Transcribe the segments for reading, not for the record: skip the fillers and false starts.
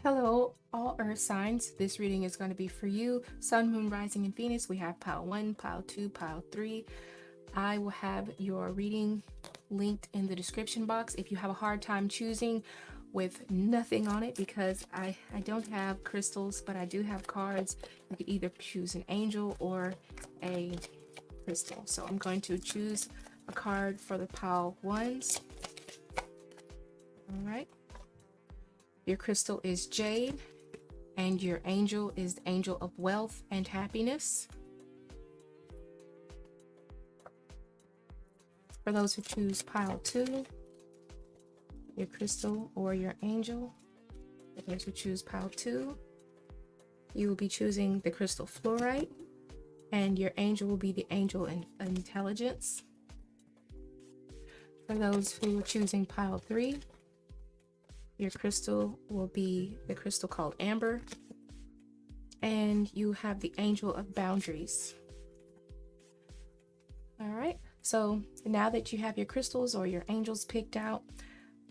Hello, all earth signs. This reading is going to be for you. Sun, Moon, Rising, and Venus. We have pile 1, pile 2, pile 3. I will have your reading linked in the description box. If you have a hard time choosing with nothing on it, because I don't have crystals, but I do have cards, you could either choose an angel or a crystal. So I'm going to choose a card for the pile 1s. All right. Your crystal is jade, and your angel is the angel of wealth and happiness. For those who choose pile 2, your crystal or your angel. For those who choose pile 2, you will be choosing the crystal fluorite, and your angel will be the angel of intelligence. For those who are choosing pile 3, your crystal will be the crystal called amber, and you have the angel of boundaries. All right, so now that you have your crystals or your angels picked out,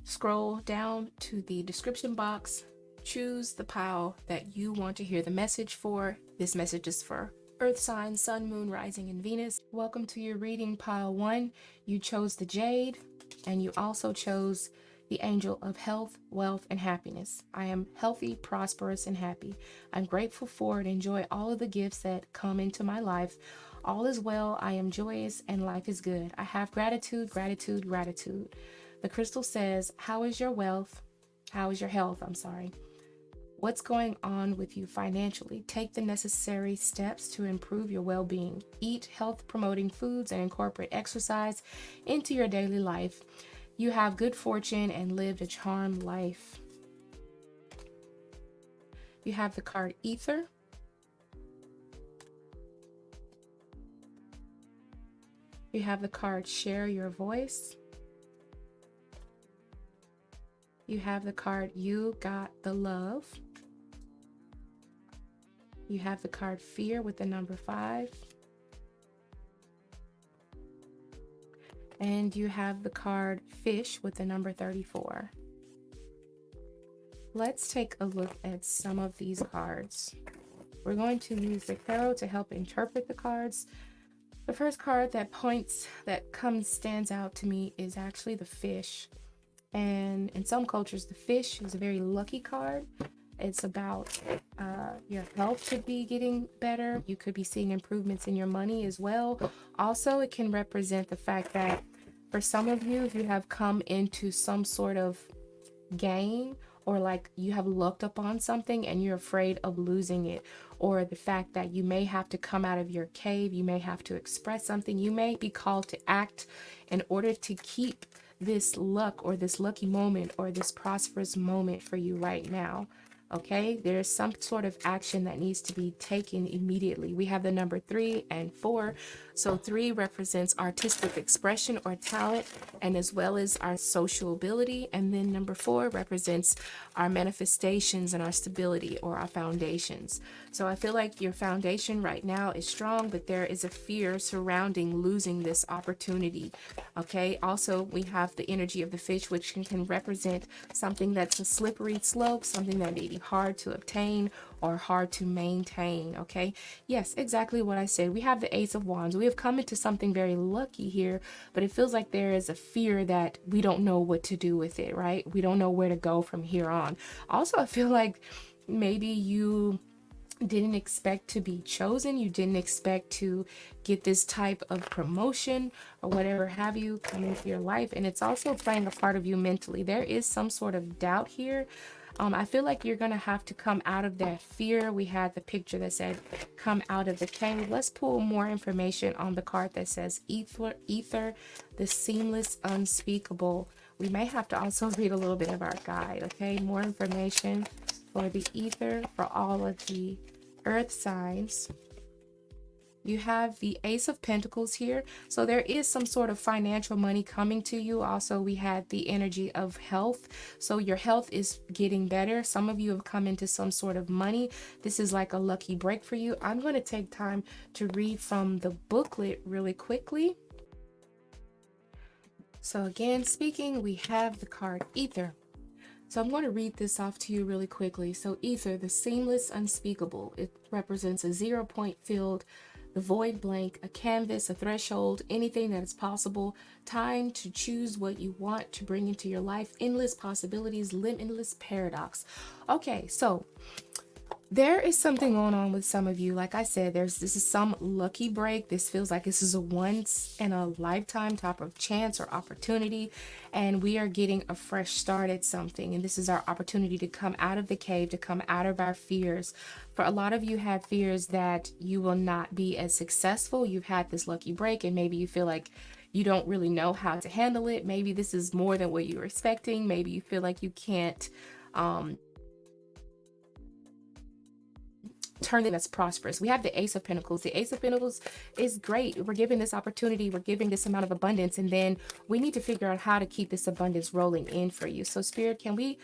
scroll down to the description box, choose the pile that you want to hear the message for. This message is for earth signs, sun, moon, rising, and Venus. Welcome to your reading, pile 1. You chose the jade, and you also chose the angel of health, wealth, and happiness. I am healthy, prosperous, and happy. I'm grateful for and enjoy all of the gifts that come into my life. All is well. I am joyous and life is good. I have gratitude, gratitude, gratitude. The crystal says, how is your wealth? How is your health? I'm sorry. What's going on with you financially? Take the necessary steps to improve your well-being. Eat health-promoting foods and incorporate exercise into your daily life. You have good fortune and lived a charmed life. You have the card Ether. You have the card Share Your Voice. You have the card You Got the Love. You have the card Fear with the number 5. And you have the card Fish with the number 34. Let's take a look at some of these cards. We're going to use the tarot to help interpret the cards. The first card that stands out to me is actually the fish. And in some cultures, the fish is a very lucky card. It's about your health could be getting better. You could be seeing improvements in your money as well. Also, it can represent the fact that for some of you, if you have come into some sort of gain, or like you have looked upon something and you're afraid of losing it, or the fact that you may have to come out of your cave, you may have to express something, you may be called to act in order to keep this luck or this lucky moment or this prosperous moment for you right now. Okay, there's some sort of action that needs to be taken immediately. We have the number 3 and 4. So 3 represents artistic expression or talent, and as well as our social ability. And then number 4 represents our manifestations and our stability or our foundations. So I feel like your foundation right now is strong, but there is a fear surrounding losing this opportunity. Okay, also we have the energy of the fish, which can represent something that's a slippery slope, something that may be hard to obtain or hard to maintain. Okay, yes, exactly what I said. We have the Ace of Wands. We have come into something very lucky here, but it feels like there is a fear that we don't know what to do with it, right? We don't know where to go from here on. Also, I feel like maybe you didn't expect to be chosen, you didn't expect to get this type of promotion or whatever have you come into your life, and it's also playing a part of you mentally. There is some sort of doubt here. I feel like you're gonna have to come out of that fear. We had the picture that said come out of the cave. Let's pull more information on the card that says ether, the seamless, unspeakable. We may have to also read a little bit of our guide. Okay, more information for the ether for all of the earth signs. You have the Ace of Pentacles here. So there is some sort of financial money coming to you. Also, we had the energy of health. So your health is getting better. Some of you have come into some sort of money. This is like a lucky break for you. I'm going to take time to read from the booklet really quickly. So again, speaking, we have the card Ether. So I'm going to read this off to you really quickly. So ether, the seamless, unspeakable. It represents a 0 point field, the void blank, a canvas, a threshold, anything that is possible. Time to choose what you want to bring into your life. Endless possibilities, limitless paradox. Okay, so there is something going on with some of you. Like I said, this is some lucky break. This feels like this is a once in a lifetime type of chance or opportunity, and we are getting a fresh start at something. And this is our opportunity to come out of the cave, to come out of our fears. For a lot of you have fears that you will not be as successful. You've had this lucky break, and maybe you feel like you don't really know how to handle it. Maybe this is more than what you were expecting. Maybe you feel like you can't turn that's prosperous. We have the Ace of Pentacles. The Ace of Pentacles is great. We're given this opportunity, we're giving this amount of abundance, and then we need to figure out how to keep this abundance rolling in for you. So Spirit, can we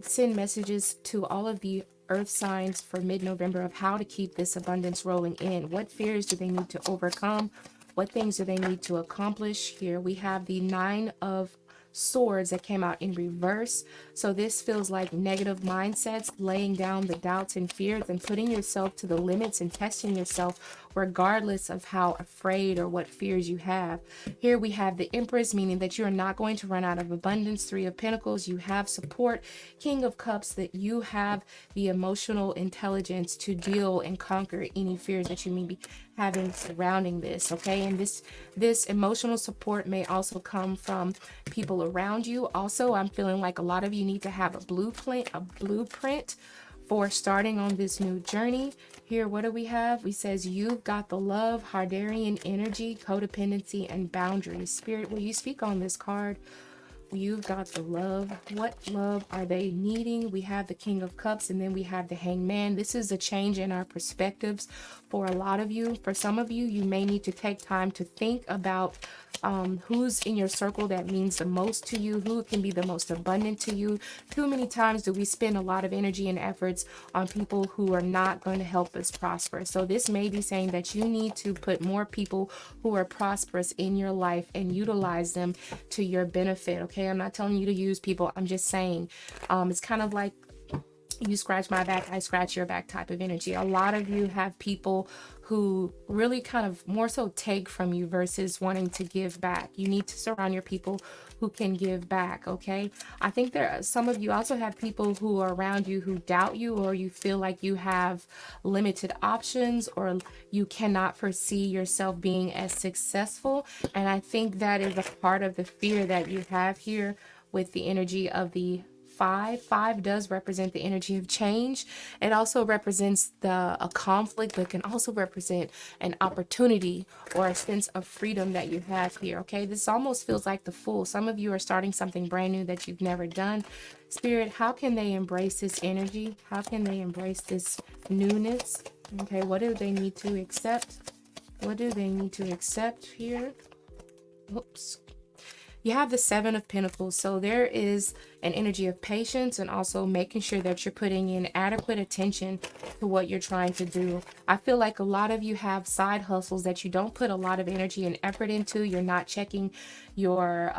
send messages to all of the earth signs for mid-November of how to keep this abundance rolling in? What fears do they need to overcome? What things do they need to accomplish? Here we have the Nine of Swords that came out in reverse. So this feels like negative mindsets, laying down the doubts and fears and putting yourself to the limits and testing yourself regardless of how afraid or what fears you have. Here we have the Empress, meaning that you're not going to run out of abundance. Three of Pentacles, you have support. King of Cups, that you have the emotional intelligence to deal and conquer any fears that you may be having surrounding this. Okay, and this emotional support may also come from people around you. Also, I'm feeling like a lot of you need to have a blueprint for starting on this new journey. Here, what do we have? We says you've got the love, Hardarian energy, codependency, and boundaries. Spirit, will you speak on this card? You've got the love. What love are they needing? We have the King of Cups, and then we have the Hangman. This is a change in our perspectives for a lot of you. For some of you, you may need to take time to think about who's in your circle that means the most to you, who can be the most abundant to you. Too many times do we spend a lot of energy and efforts on people who are not going to help us prosper. So this may be saying that you need to put more people who are prosperous in your life and utilize them to your benefit. Okay, I'm not telling you to use people. I'm just saying it's kind of like you scratch my back, I scratch your back type of energy. A lot of you have people who really kind of more so take from you versus wanting to give back. You need to surround your people who can give back. Okay, I think there are some of you also have people who are around you who doubt you, or you feel like you have limited options, or you cannot foresee yourself being as successful. And I think that is a part of the fear that you have here with the energy of the Five does represent the energy of change. It also represents a conflict, but can also represent an opportunity or a sense of freedom that you have here. Okay, this almost feels like the Fool. Some of you are starting something brand new that you've never done. Spirit, how can they embrace this energy? How can they embrace this newness? Okay, what do they need to accept? What do they need to accept here? Whoops. You have the Seven of Pentacles. So there is an energy of patience and also making sure that you're putting in adequate attention to what you're trying to do. I feel like a lot of you have side hustles that you don't put a lot of energy and effort into. You're not checking your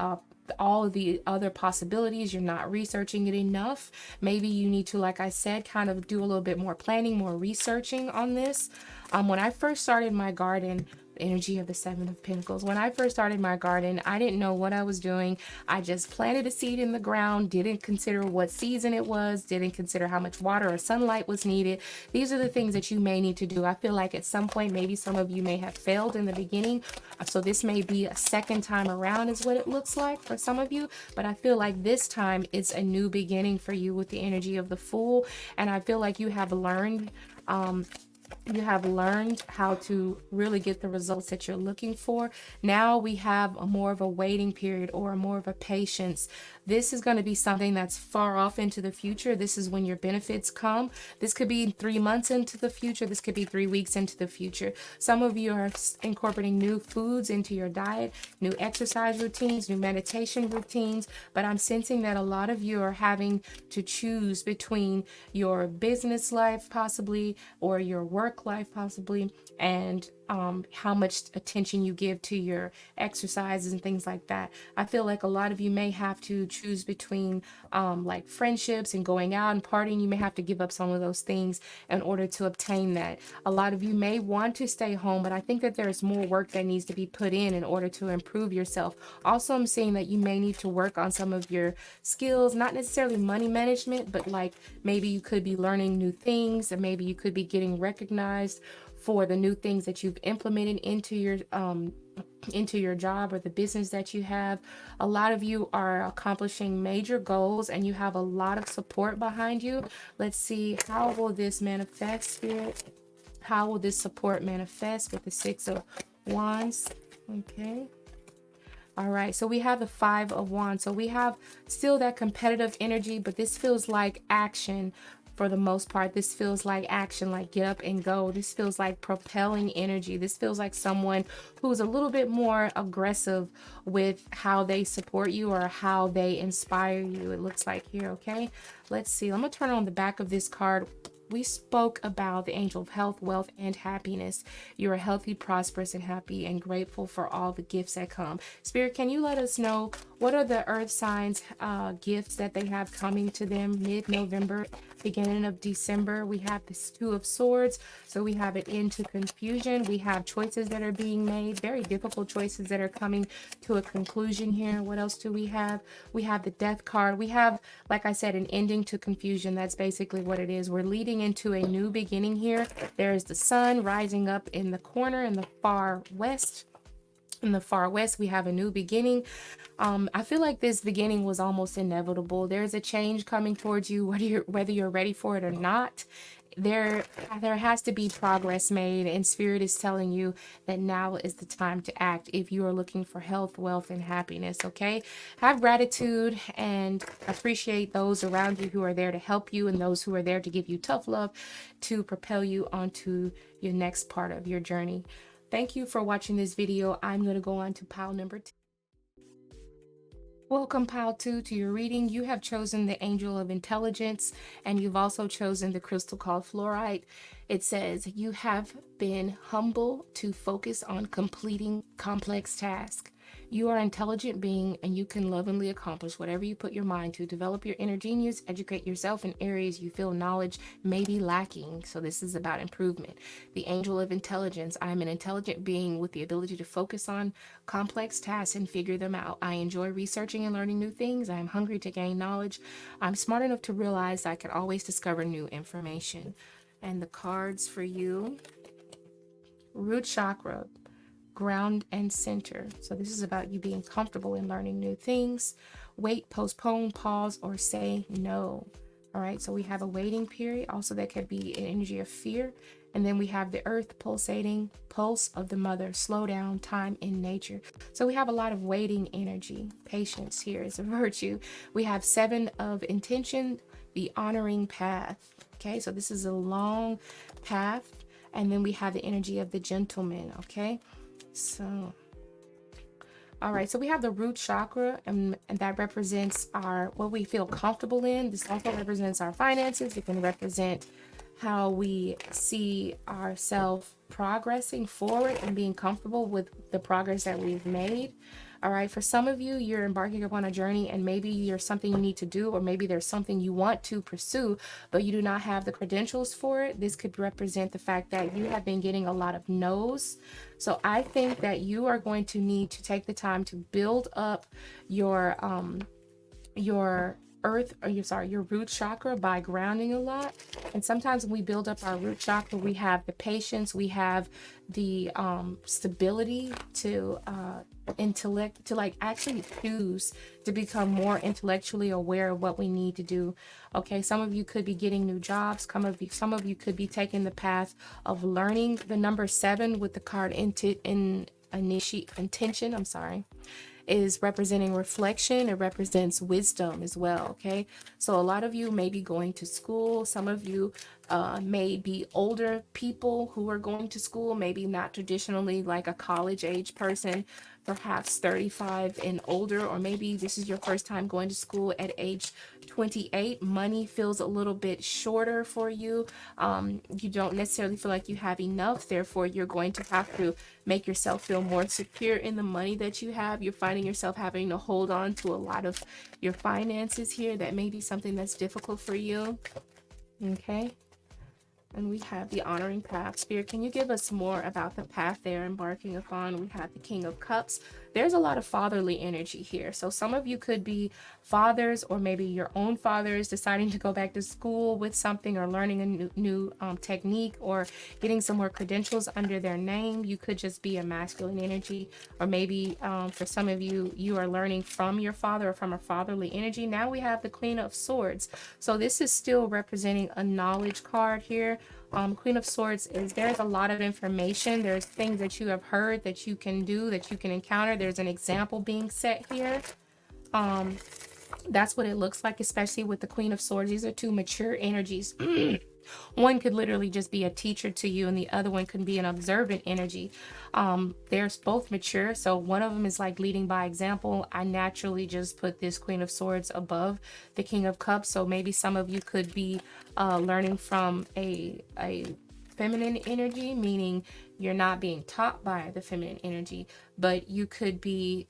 all of the other possibilities. You're not researching it enough. Maybe you need to, like I said, kind of do a little bit more planning, more researching on this. When I first started my garden, energy of the Seven of Pentacles. When I first started my garden, I didn't know what I was doing. I just planted a seed in the ground, didn't consider what season it was, didn't consider how much water or sunlight was needed. These are the things that you may need to do. I feel like at some point, maybe some of you may have failed in the beginning. So this may be a second time around is what it looks like for some of you. But I feel like this time it's a new beginning for you with the energy of the Fool. And I feel like you have learned how to really get the results that you're looking for. Now we have a more of a waiting period or more of a patience. This is going to be something that's far off into the future. This is when your benefits come. This could be 3 months into the future. This could be 3 weeks into the future. Some of you are incorporating new foods into your diet, new exercise routines, new meditation routines. But I'm sensing that a lot of you are having to choose between your business life possibly or your work life possibly and how much attention you give to your exercises and things like that. I feel like a lot of you may have to choose between like friendships and going out and partying. You may have to give up some of those things in order to obtain that. A lot of you may want to stay home, but I think that there's more work that needs to be put in order to improve yourself. Also, I'm seeing that you may need to work on some of your skills, not necessarily money management, but like maybe you could be learning new things, and maybe you could be getting recognized for the new things that you've implemented into your job or the business that you have. A lot of you are accomplishing major goals and you have a lot of support behind you. Let's see, how will this manifest, Spirit? How will this support manifest with the Six of Wands? Okay. All right, so we have the Five of Wands. So we have still that competitive energy, but this feels like action for the most part. This feels like action, like get up and go. This feels like propelling energy. This feels like someone who's a little bit more aggressive with how they support you or how they inspire you, it looks like here, okay? Let's see. I'm going to turn on the back of this card. We spoke about the angel of health, wealth, and happiness. You are healthy, prosperous, and happy, and grateful for all the gifts that come. Spirit, can you let us know what are the earth signs gifts that they have coming to them mid-November, beginning of December? We have this Two of Swords, so we have an end to confusion. We have choices that are being made, very difficult choices that are coming to a conclusion here. What else do we have? We have the Death card. We have, like I said, an ending to confusion. That's basically what it is. We're leading into a new beginning here. There is the sun rising up in the corner in the far west. In the far west, we have a new beginning. I feel like this beginning was almost inevitable. There's a change coming towards you, whether you're ready for it or not. There has to be progress made, and Spirit is telling you that now is the time to act if you are looking for health, wealth, and happiness. Okay, have gratitude and appreciate those around you who are there to help you and those who are there to give you tough love to propel you onto your next part of your journey. Thank you for watching this video. I'm going to go on to pile number 2. Welcome, pile 2, to your reading. You have chosen the Angel of Intelligence, and you've also chosen the crystal called fluorite. It says, you have been humble to focus on completing complex tasks. You are an intelligent being, and you can lovingly accomplish whatever you put your mind to. Develop your inner genius, educate yourself in areas you feel knowledge may be lacking. So this is about improvement. The Angel of Intelligence. I am an intelligent being with the ability to focus on complex tasks and figure them out. I enjoy researching and learning new things. I am hungry to gain knowledge. I'm smart enough to realize I can always discover new information. And the cards for you: root chakra, ground and center. So this is about you being comfortable in learning new things. Wait, postpone, pause, or say no. All right, so we have a waiting period. Also, that could be an energy of fear. And then we have the earth pulsating, pulse of the mother, slow down, time in nature. So we have a lot of waiting energy. Patience here is a virtue. We have Seven of Intention, the honoring path. Okay, so this is a long path. And then we have the energy of the gentleman. Okay, so all right, so we have the root chakra, and that represents our what we feel comfortable in. This also represents our finances. It can represent how we see ourselves progressing forward and being comfortable with the progress that we've made. All right, for some of you, you're embarking upon a journey, and maybe there's something you need to do, or maybe there's something you want to pursue, but you do not have the credentials for it. This could represent the fact that you have been getting a lot of no's. So I think that you are going to need to take the time to build up your your root chakra by grounding a lot. And sometimes when we build up our root chakra, we have the patience, we have the stability to actually choose to become more intellectually aware of what we need to do. Okay, some of you could be getting new jobs. Some of you could be taking the path of learning. The number 7 with the card intention, is representing reflection. It represents wisdom as well. Okay, so a lot of you may be going to school. Some of you may be older people who are going to school, maybe not traditionally like a college age person. perhaps 35 and older, or maybe this is your first time going to school at age 28. Money feels a little bit shorter for you. You don't necessarily feel like you have enough. Therefore, you're going to have to make yourself feel more secure in the money that you have. You're finding yourself having to hold on to a lot of your finances here. That may be something that's difficult for you. Okay. And we have the honoring path. Spirit, can you give us more about the path they're embarking upon? We have the King of Cups. There's a lot of fatherly energy here. So some of you could be fathers, or maybe your own fathers deciding to go back to school with something, or learning a new technique, or getting some more credentials under their name. You could just be a masculine energy, or maybe for some of you, you are learning from your father or from a fatherly energy. Now we have the Queen of Swords. So this is still representing a knowledge card here. Queen of Swords is, there's a lot of information. There's things that you have heard that you can do, that you can encounter. There's an example being set here. That's what it looks like, especially with the Queen of Swords. These are two mature energies. One could literally just be a teacher to you, and the other one could be an observant energy. They're both mature, so one of them is like leading by example. I naturally just put this Queen of Swords above the King of Cups, so maybe some of you could be learning from a feminine energy, meaning you're not being taught by the feminine energy, but you could be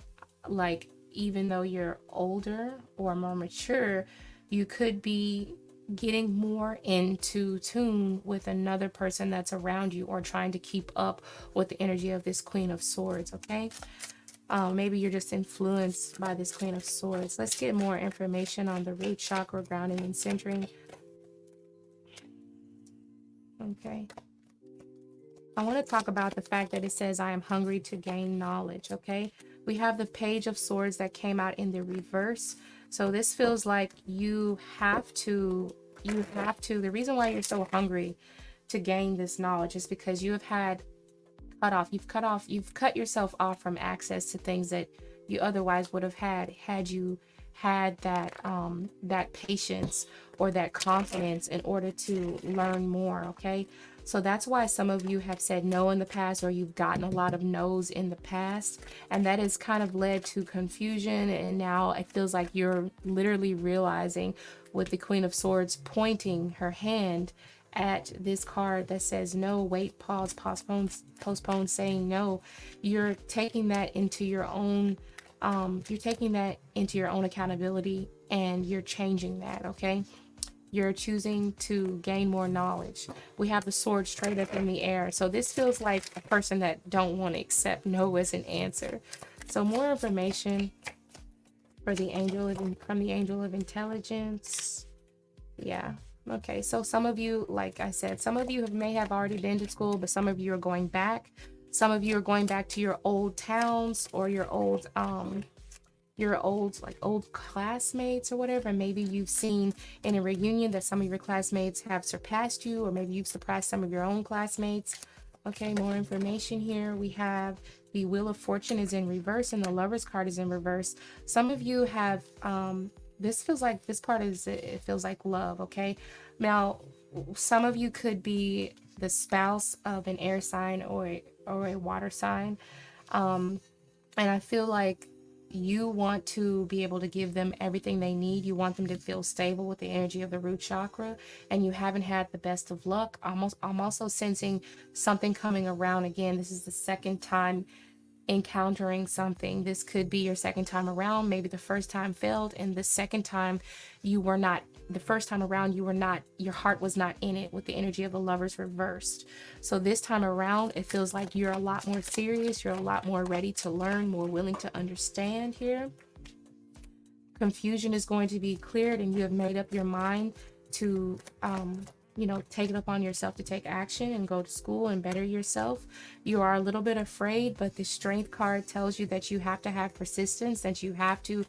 like, even though you're older or more mature, you could be getting more into tune with another person that's around you, or trying to keep up with the energy of this Queen of Swords. Okay. Maybe you're just influenced by this Queen of Swords. Let's get more information on the root chakra, grounding and centering. Okay. I want to talk about the fact that it says, I am hungry to gain knowledge. Okay. We have the Page of Swords that came out in the reverse. So this feels like you have to, the reason why you're so hungry to gain this knowledge is because you have had you've cut yourself off from access to things that you otherwise would have had you had that patience or that confidence in order to learn more. Okay. So that's why some of you have said no in the past, or you've gotten a lot of no's in the past. And that has kind of led to confusion. And now it feels like you're literally realizing, with the Queen of Swords pointing her hand at this card that says no, wait, pause, postpone saying no. You're taking that into your own, accountability, and you're changing that. Okay. You're choosing to gain more knowledge. We have the sword straight up in the air. So this feels like a person that don't want to accept no as an answer. So more information for the from the Angel of Intelligence. Yeah. Okay. So some of you, like I said, some of you may have already been to school, but some of you are going back. Some of you are going back to your old towns, or your old old classmates or whatever. Maybe you've seen in a reunion that some of your classmates have surpassed you, or maybe you've surpassed some of your own classmates. Okay, more information here. We have the Wheel of Fortune is in reverse, and the Lover's card is in reverse. Some of you have this feels like it feels like love. Okay, now some of you could be the spouse of an air sign or a water sign, and I feel like you want to be able to give them everything they need. You want them to feel stable with the energy of the root chakra, and you haven't had the best of luck. I'm also sensing something coming around again. This is the second time encountering something. This could be your second time around. Maybe the first time failed, and the second time the first time around your heart was not in it, with the energy of the Lovers reversed. So this time around, it feels like you're a lot more serious. You're a lot more ready to learn, more willing to understand here. Confusion is going to be cleared, and you have made up your mind to take it upon yourself to take action and go to school and better yourself. You are a little bit afraid, but the Strength card tells you that you have to have persistence, that you have to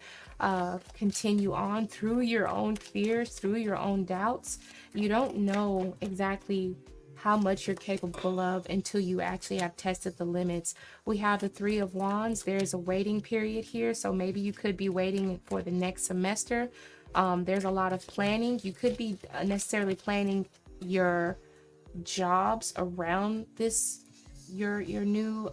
continue on through your own fears, through your own doubts. You don't know exactly how much you're capable of until you actually have tested the limits. We have the Three of Wands. There's a waiting period here, so maybe you could be waiting for the next semester. There's a lot of planning. You could be necessarily planning your jobs around this, your new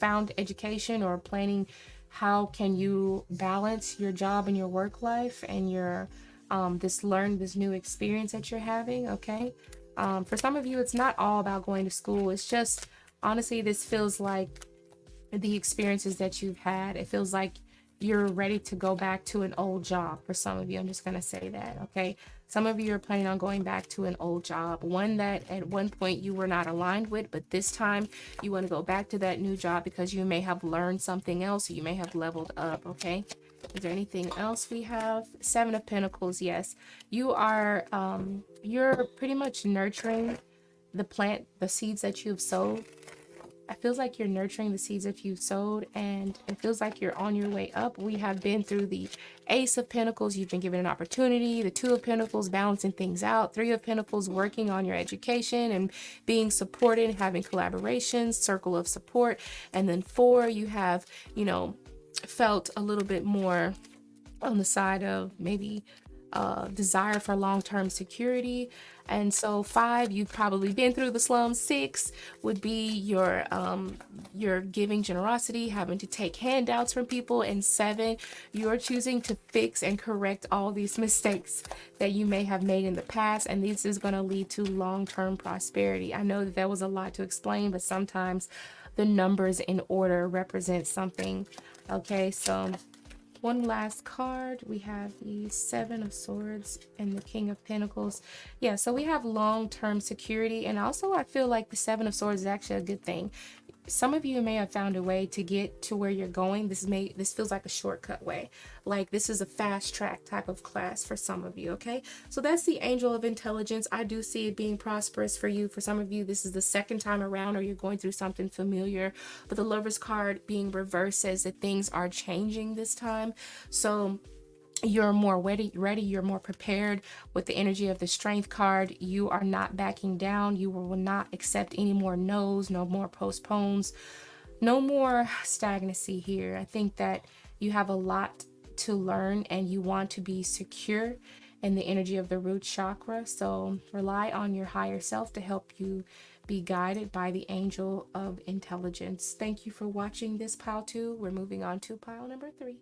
found education or planning how can you balance your job and your work life and your this new experience that you're having. Okay, for some of you, it's not all about going to school. It's just, honestly, this feels like the experiences that you've had. It feels like you're ready to go back to an old job. For some of you, I'm just going to say that. Okay, some of you are planning on going back to an old job, one that at one point you were not aligned with, but this time you want to go back to that new job because you may have learned something else, or you may have leveled up. Okay, is there anything else we have? Seven of Pentacles. Yes, you are you're pretty much nurturing the seeds that you've sowed. It feels like you're nurturing the seeds that you've sowed, and it feels like you're on your way up. We have been through the Ace of Pentacles. You've been given an opportunity. The Two of Pentacles, balancing things out. Three of Pentacles, working on your education and being supported, having collaborations, circle of support. And then four, you have, felt a little bit more on the side of maybe desire for long-term security. And so five, you've probably been through the slums. Six would be your giving generosity, having to take handouts from people. And seven, you're choosing to fix and correct all these mistakes that you may have made in the past, and this is going to lead to long-term prosperity. I know that was a lot to explain, but sometimes the numbers in order represent something. Okay, so one last card. We have the Seven of Swords and the King of Pentacles. Yeah, so we have long-term security, and also I feel like the Seven of Swords is actually a good thing. Some of you may have found a way to get to where you're going. This feels like a shortcut way. Like this is a fast track type of class for some of you, okay? So that's the Angel of Intelligence. I do see it being prosperous for you. For some of you, this is the second time around, or you're going through something familiar. But the Lover's card being reversed says that things are changing this time. So you're more ready, you're more prepared. With the energy of the Strength card, you are not backing down. You will not accept any more no's, no more postpones, no more stagnancy here. I think that you have a lot to learn, and you want to be secure in the energy of the root chakra. So rely on your higher self to help you be guided by the Angel of Intelligence. Thank you for watching this pile 2. We're moving on to pile number 3.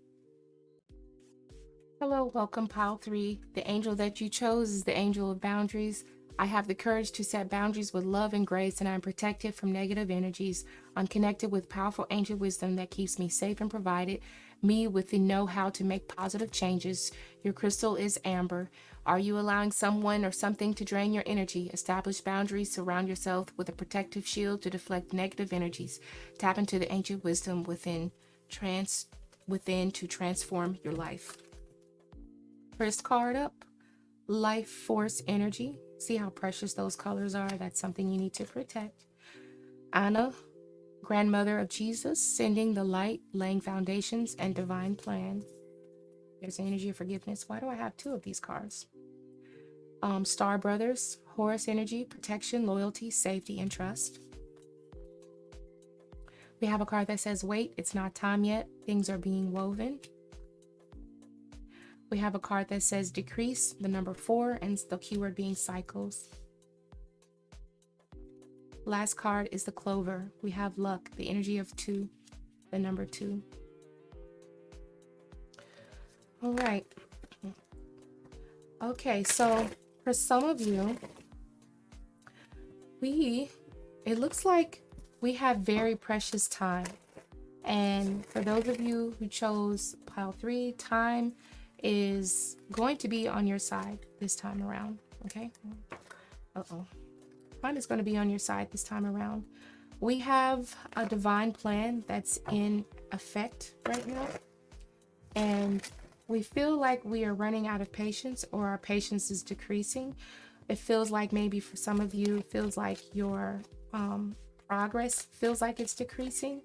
Hello, welcome pile 3. The angel that you chose is the Angel of Boundaries. I have the courage to set boundaries with love and grace, and I'm protected from negative energies. I'm connected with powerful angel wisdom that keeps me safe and provided me with the know-how to make positive changes. Your crystal is amber. Are you allowing someone or something to drain your energy? Establish boundaries. Surround yourself with a protective shield to deflect negative energies. Tap into the ancient wisdom within to transform your life. First card up, Life Force Energy. See how precious those colors are? That's something you need to protect. Anna, Grandmother of Jesus, sending the light, laying foundations, and divine plan. There's an energy of forgiveness. Why do I have 2 of these cards? Star Brothers, Horus energy, protection, loyalty, safety, and trust. We have a card that says, wait, it's not time yet. Things are being woven. We have a card that says decrease, the number 4, and the keyword being cycles. Last card is the Clover. We have luck, the energy of 2, the number 2. All right. Okay, so for some of you, it looks like we have very precious time. And for those of you who chose pile 3, time is going to be on your side this time around. Okay. Time is going to be on your side this time around. We have a divine plan that's in effect right now, and we feel like we are running out of patience, or our patience is decreasing. It feels like maybe for some of you, it feels like your progress feels like it's decreasing.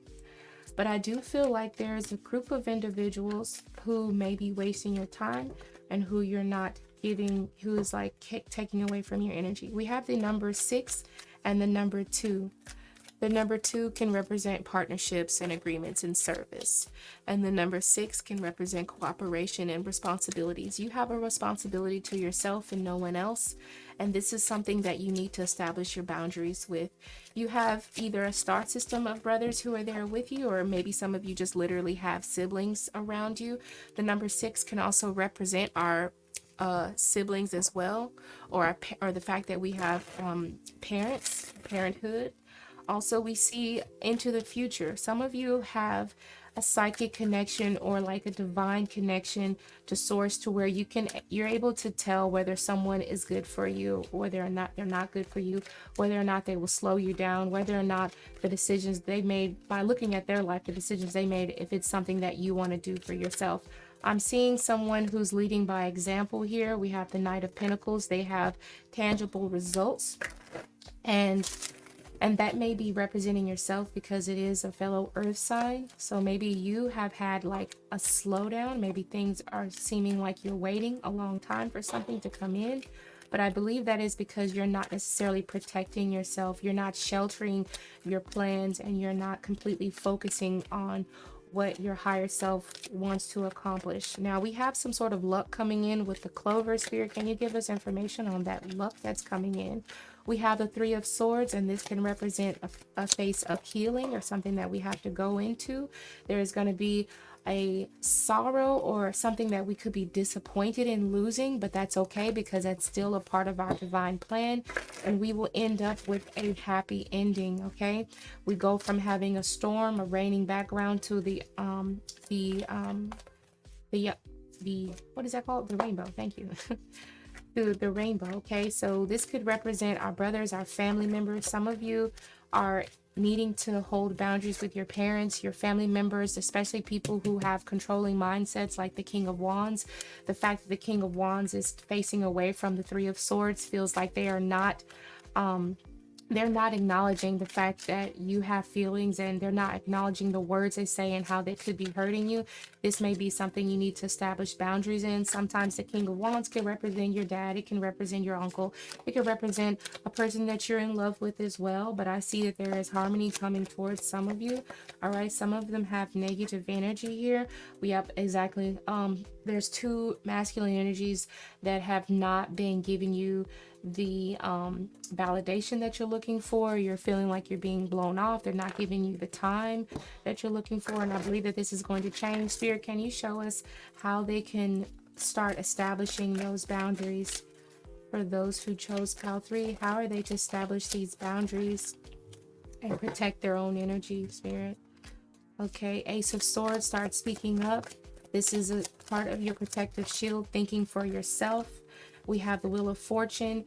But I do feel like there's a group of individuals who may be wasting your time, and who you're not giving, who is like taking away from your energy. We have the number 6 and the number 2. The number 2 can represent partnerships and agreements in service. And the number 6 can represent cooperation and responsibilities. You have a responsibility to yourself and no one else. And this is something that you need to establish your boundaries with. You have either a star system of brothers who are there with you, or maybe some of you just literally have siblings around you. The number 6 can also represent our siblings as well, or the fact that we have parenthood. Also, we see into the future. Some of you have a psychic connection or like a divine connection to source, to where you're able to tell whether someone is good for you, whether or not they're not good for you, whether or not they will slow you down, whether or not the decisions they made, by looking at their life, the decisions they made, if it's something that you want to do for yourself. I'm seeing someone who's leading by example here. We have the Knight of Pentacles. They have tangible results, and that may be representing yourself because it is a fellow earth sign. So maybe you have had like a slowdown. Maybe things are seeming like you're waiting a long time for something to come in. But I believe that is because you're not necessarily protecting yourself. You're not sheltering your plans, and you're not completely focusing on what your higher self wants to accomplish. Now we have some sort of luck coming in with the Clover. Spirit, can you give us information on that luck that's coming in? We have the Three of Swords, and this can represent a phase of healing or something that we have to go into. There is going to be a sorrow or something that we could be disappointed in losing, but that's okay because that's still a part of our divine plan, and we will end up with a happy ending. Okay, we go from having a storm, a raining background, to the what is that called, the rainbow. Thank you. To the rainbow. Okay, so this could represent our brothers, our family members. Some of you are needing to hold boundaries with your parents, your family members, especially people who have controlling mindsets like the King of Wands. The fact that the King of Wands is facing away from the Three of Swords feels like they are not they're not acknowledging the fact that you have feelings, and they're not acknowledging the words they say and how they could be hurting you. This may be something you need to establish boundaries in. Sometimes the King of Wands can represent your dad. It can represent your uncle. It can represent a person that you're in love with as well. But I see that there is harmony coming towards some of you. All right. Some of them have negative energy here. We have exactly, there's two masculine energies that have not been giving you the validation that you're looking for. You're feeling like you're being blown off. They're not giving you the time that you're looking for, and I believe that this is going to change. Spirit, can you show us how they can start establishing those boundaries for those who chose pile 3? How are they to establish these boundaries and protect their own energy, Spirit? Okay, Ace of Swords, start speaking up. This is a part of your protective shield, thinking for yourself. We have the Wheel of Fortune,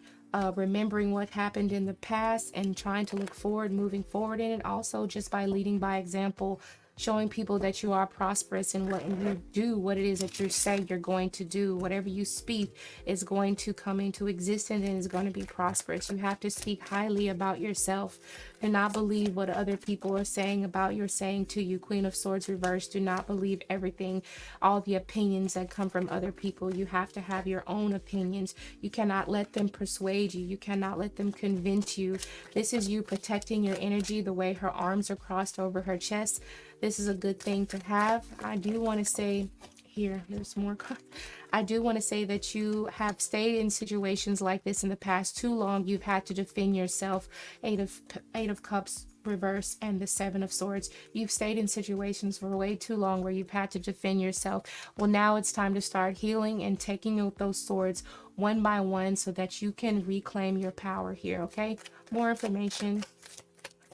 remembering what happened in the past and trying to look forward, moving forward in it. Also, just by leading by example, showing people that you are prosperous in what you do, what it is that you say you're going to do. Whatever you speak is going to come into existence and is going to be prosperous. You have to speak highly about yourself. Do not believe what other people are saying about you're saying to you. Queen of Swords reversed. Do not believe everything, all the opinions that come from other people. You have to have your own opinions. You cannot let them persuade you. You cannot let them convince you. This is you protecting your energy. The way her arms are crossed over her chest, this is a good thing to have. I do want to say here, there's more cards. I do want to say that you have stayed in situations like this in the past too long. You've had to defend yourself. Eight of Cups reverse and the Seven of Swords. You've stayed in situations for way too long where you've had to defend yourself. Well, now it's time to start healing and taking out those swords one by one so that you can reclaim your power here. Okay, more information.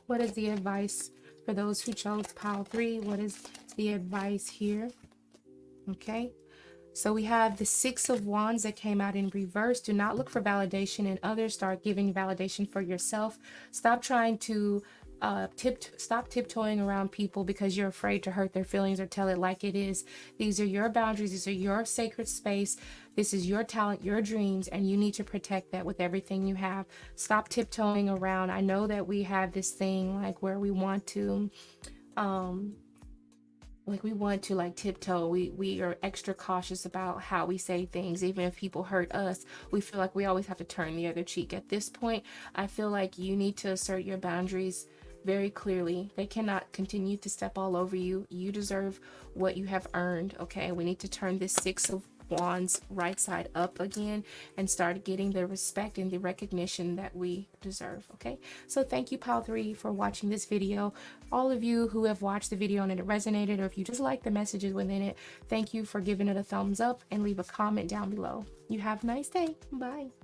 What is the advice for those who chose pile 3? What is the advice here? Okay, so we have the Six of Wands that came out in reverse. Do not look for validation in others. Start giving validation for yourself. Stop trying to stop tiptoeing around people because you're afraid to hurt their feelings or tell it like it is. These are your boundaries. These are your sacred space. This is your talent, your dreams, and you need to protect that with everything you have. Stop tiptoeing around. I know that we have this thing like where we want to tiptoe. We are extra cautious about how we say things. Even if people hurt us, we feel like we always have to turn the other cheek. At this point, I feel like you need to assert your boundaries very clearly. They cannot continue to step all over you. You deserve what you have earned, okay? We need to turn this Six of Wands right side up again and start getting the respect and the recognition that we deserve, okay? So thank you, Pile 3, for watching this video. All of you who have watched the video and it resonated, or if you just like the messages within it, thank you for giving it a thumbs up and leave a comment down below. You have a nice day. Bye.